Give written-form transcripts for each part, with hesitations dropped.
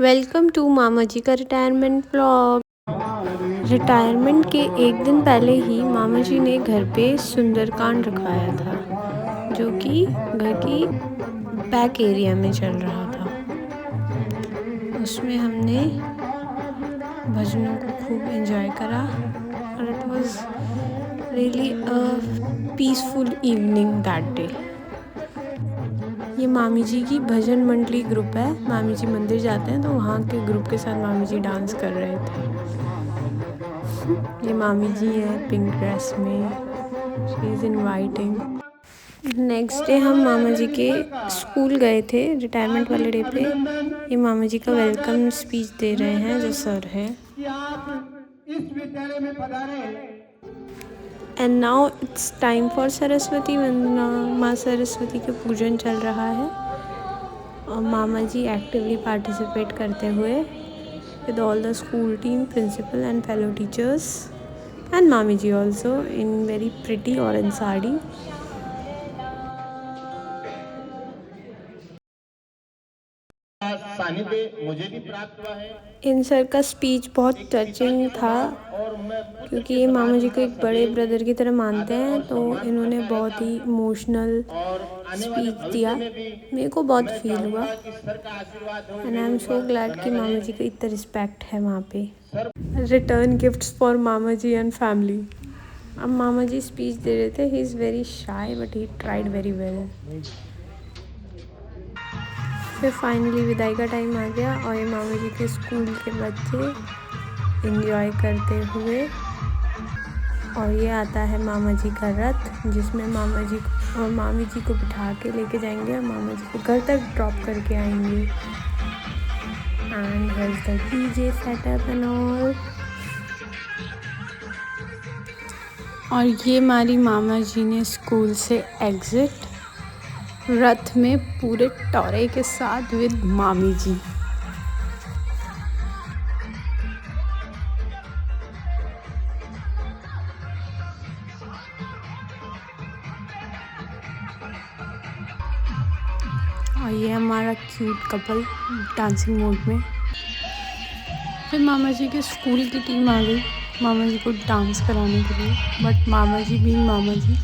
Welcome to मामा जी का retirement vlog. Retirement के एक दिन पहले ही मामा जी ने घर पे सुंदरकांड रखाया था, जो कि घर की बैक एरिया में चल रहा था। उसमें हमने भजनों को खूब एंजॉय करा और it was really a peaceful evening that day. ये मामी जी की भजन मंडली ग्रुप है। मामी जी मंदिर जाते हैं तो वहाँ के ग्रुप के साथ मामी जी डांस कर रहे थे। ये मामी जी है पिंक ड्रेस में, she is inviting. Next day हम मामा जी के स्कूल गए थे रिटायरमेंट वाले डे पे। ये मामा जी का वेलकम स्पीच दे रहे हैं जो सर है। And now it's time for Saraswati Vandana. माँ सरस्वती के पूजन चल रहा है और मामा जी एक्टिवली पार्टिसिपेट करते हुए with all the school team, principal and fellow teachers and mami ji also in very pretty orange sari. सानिध्य मुझे भी प्राप्त हुआ है। इन सर का स्पीच बहुत टचिंग था क्योंकि ये मामा जी को एक बड़े ब्रदर की तरह मानते हैं, तो इन्होंने बहुत ही इमोशनल स्पीच दिया। मेरे को बहुत फील हुआ and I am so glad कि मामा जी को इतना रिस्पेक्ट है वहाँ पे। रिटर्न गिफ्ट्स फॉर मामा जी एंड फैमिली। अब मामा जी स्पीच दे रहे थे। He is very shy but he tried very well. फिर फाइनली विदाई का टाइम आ गया और ये मामा जी के स्कूल के बच्चे एंजॉय करते हुए, और ये आता है मामा जी का रथ जिसमें मामा जी और मामी जी को बिठा के लेके जाएंगे और मामा जी को घर तक ड्रॉप करके आएंगे। And here the DJ setup and all. और ये हमारी मामा जी ने स्कूल से एग्ज़िट रथ में पूरे टोरे के साथ विद मामी जी। और ये हमारा क्यूट कपल डांसिंग मोड में। फिर मामा जी के स्कूल की टीम आ गई मामा जी को डांस कराने के लिए, बट मामा जी भी मामा जी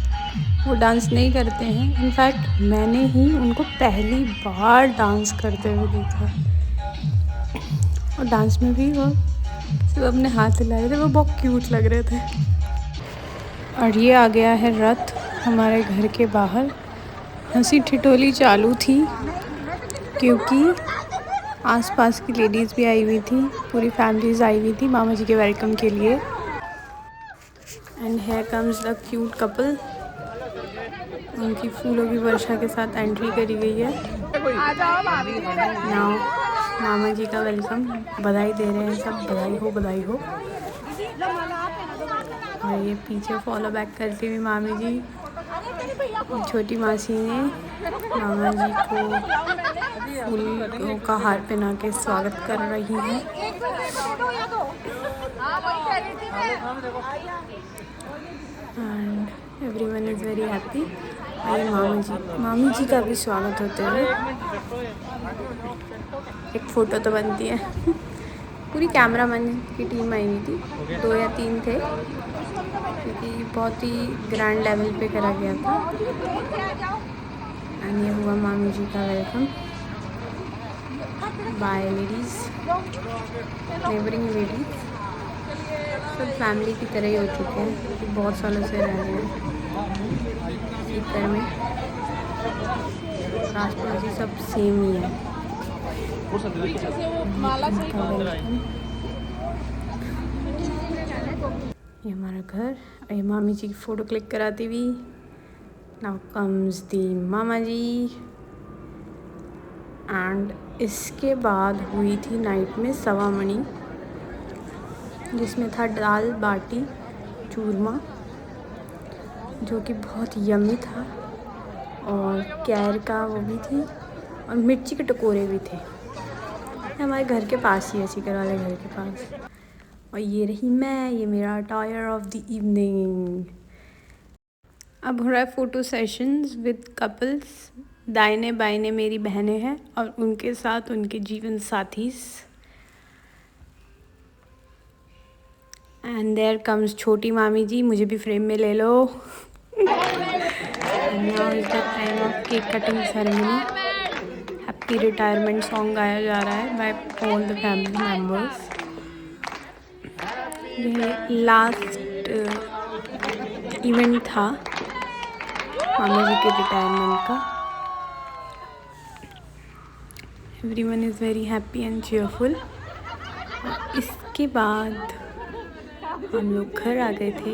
वो डांस नहीं करते हैं। इनफैक्ट मैंने ही उनको पहली बार डांस करते हुए देखा और डांस में भी वो सिर्फ अपने हाथ हिला रहे थे, वो बहुत क्यूट लग रहे थे। और ये आ गया है रथ हमारे घर के बाहर। हंसी ठिठोली चालू थी क्योंकि आसपास की लेडीज़ भी आई हुई थी, पूरी फैमिलीज आई हुई थी मामा जी के वेलकम के लिए। And here comes the cute couple. उनकी फूलों की वर्षा के साथ एंट्री करी गई है। नाउ मामा जी का वेलकम, बधाई दे रहे हैं सब, बधाई हो बधाई हो। और ये पीछे फॉलो बैक करती हुई मामी जी, छोटी मासी ने मामा जी को फूलों का हार पहना के स्वागत कर रही है। And everyone is very happy. और ये मामी जी का भी स्वागत होते हुए एक फ़ोटो तो बनती है। पूरी कैमरामैन की टीम आई हुई थी, 2 या 3 थे क्योंकि बहुत ही ग्रैंड लेवल पे करा गया था। एंड ये हुआ मामी जी का welcome by ladies, neighbouring ladies. सब फैमिली की तरह ही हो चुके हैं क्योंकि बहुत सालों से रह रहे हैं सीकर में। आस पास ही सब सेम ही है। ये हमारा घर, ये मामी जी की फ़ोटो क्लिक कराती हुई। नाउ कम्स दी मामा जी। एंड इसके बाद हुई थी नाइट में सवा मणि, जिसमें था दाल बाटी चूरमा जो कि बहुत यम्मी था, और कैर का वो भी थी, और मिर्ची के टकोरे भी थे। हमारे घर के पास ही है, सीकर वाले घर के पास। और ये रही मैं, ये मेरा अटायर ऑफ द इवनिंग। अब हो रहा है फ़ोटो सेशंस विद कपल्स। दाहिने बाइने मेरी बहनें हैं और उनके साथ उनके जीवन साथी। एंड देयर कम्स छोटी मामी जी, मुझे भी फ्रेम में ले लो। And now is the time of cake cutting ceremony. Happy retirement song गाया जा रहा है by all the family members. ये लास्ट इवेंट था मामा जी के रिटायरमेंट का। Everyone is very happy and cheerful. इसके बाद हम लोग घर आ गए थे।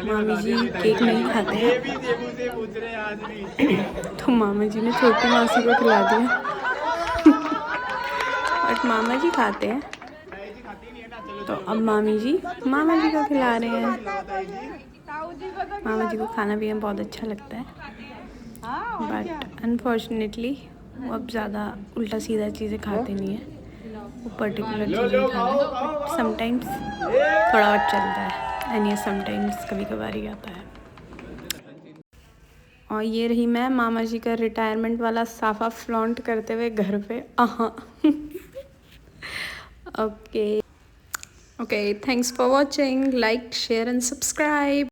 मामी जी केक नहीं खाते हैं तो मामा जी ने छोटी मासी को खिला दिया। बट मामा जी खाते हैं तो अब मामी जी मामा जी को खिला रहे हैं। मामा जी को खाना पीना बहुत अच्छा लगता है, बट अनफॉर्चुनेटली वो अब ज़्यादा उल्टा सीधा चीज़ें खाते नहीं हैं। वो पर्टिकुलर चीज़ें खाना समटाइम्स थोड़ा बहुत चलता है, एंड ये समटाइम्स कभी कभार ही आता है। और ये रही मैं मामा जी का रिटायरमेंट वाला साफा फ्लॉन्ट करते हुए घर पे। Okay, thanks for watching. Like, share and subscribe.